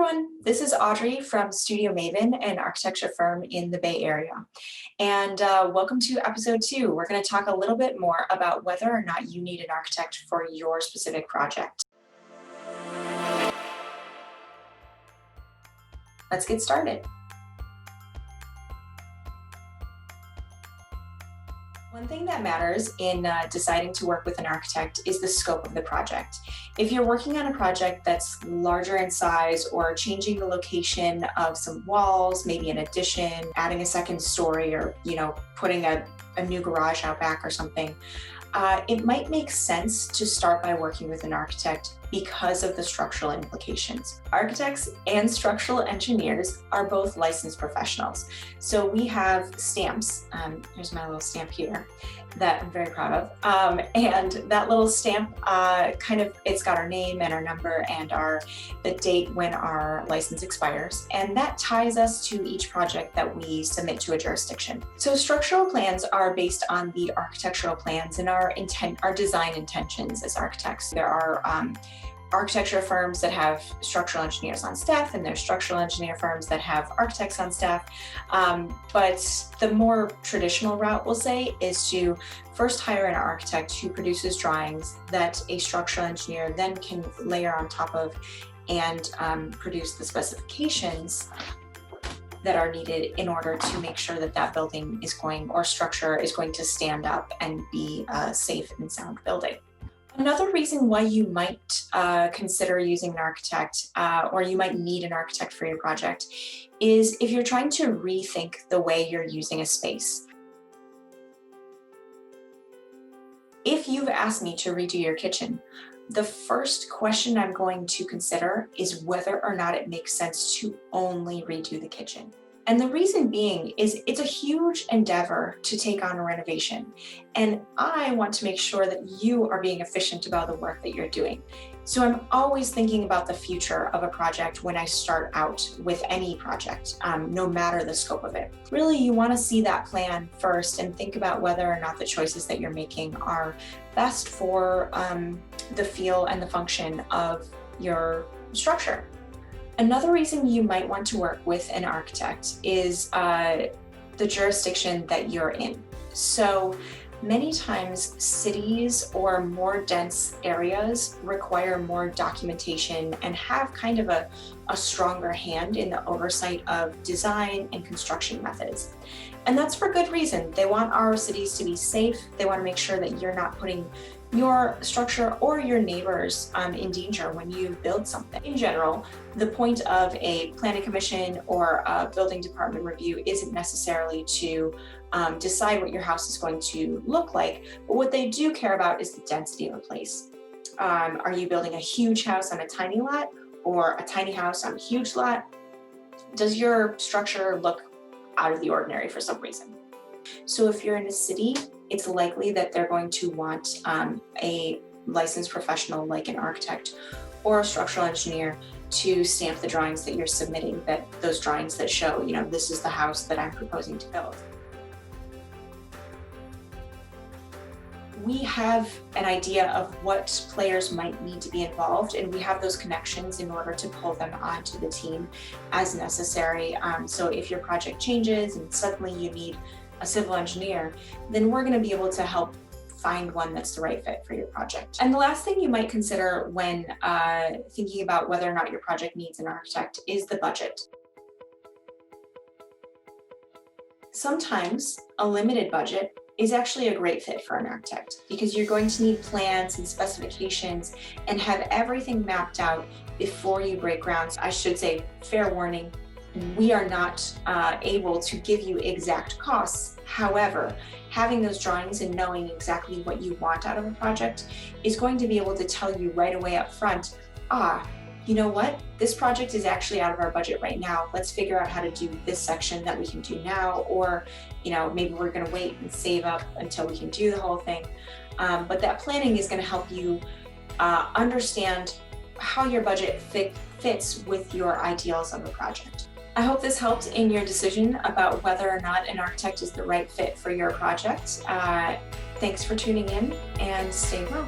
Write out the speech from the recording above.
everyone, this is Audrey from Studio Maven, an architecture firm in the Bay Area. And welcome to episode 2. We're going to talk a little bit more about whether or not you need an architect for your specific project. Let's get started. One thing that matters in deciding to work with an architect is the scope of the project. If you're working on a project that's larger in size or changing the location of some walls, maybe an addition, adding a second story, or putting a new garage out back or something, it might make sense to start by working with an architect because of the structural implications. Architects and structural engineers are both licensed professionals. So we have stamps. Here's my little stamp here that I'm very proud of. And that little stamp, it's got our name and our number and the date when our license expires. And that ties us to each project that we submit to a jurisdiction. So structural plans are based on the architectural plans and our design intentions as architects. There are architecture firms that have structural engineers on staff, and there's structural engineer firms that have architects on staff. But the more traditional route, we'll say, is to first hire an architect who produces drawings that a structural engineer then can layer on top of and produce the specifications that are needed in order to make sure that that building or structure is going to stand up and be a safe and sound building. Another reason why you might consider using an architect or you might need an architect for your project is if you're trying to rethink the way you're using a space. If you've asked me to redo your kitchen, the first question I'm going to consider is whether or not it makes sense to only redo the kitchen. And the reason being is it's a huge endeavor to take on a renovation. And I want to make sure that you are being efficient about the work that you're doing. So I'm always thinking about the future of a project when I start out with any project, no matter the scope of it. Really, you want to see that plan first and think about whether or not the choices that you're making are best for the feel and the function of your structure. Another reason you might want to work with an architect is the jurisdiction that you're in. So many times cities or more dense areas require more documentation and have kind of a stronger hand in the oversight of design and construction methods. And that's for good reason. They want our cities to be safe. They want to make sure that you're not putting your structure or your neighbors in danger when you build something. In general, the point of a planning commission or a building department review isn't necessarily to decide what your house is going to look like, but what they do care about is the density of a place. Are you building a huge house on a tiny lot or a tiny house on a huge lot? Does your structure look out of the ordinary for some reason? So if you're in a city, it's likely that they're going to want a licensed professional like an architect or a structural engineer to stamp the drawings that you're submitting, those drawings that show, this is the house that I'm proposing to build. We have an idea of what players might need to be involved, and we have those connections in order to pull them onto the team as necessary. So if your project changes and suddenly you need a civil engineer, then we're going to be able to help find one that's the right fit for your project. And the last thing you might consider when thinking about whether or not your project needs an architect is the budget. Sometimes a limited budget is actually a great fit for an architect because you're going to need plans and specifications and have everything mapped out before you break ground. So I should say, fair warning, we are not able to give you exact costs. However, having those drawings and knowing exactly what you want out of a project is going to be able to tell you right away up front, you know what? This project is actually out of our budget right now. Let's figure out how to do this section that we can do now, or maybe we're going to wait and save up until we can do the whole thing. But that planning is going to help you understand how your budget fits with your ideals of a project. I hope this helped in your decision about whether or not an architect is the right fit for your project. Thanks for tuning in and stay well.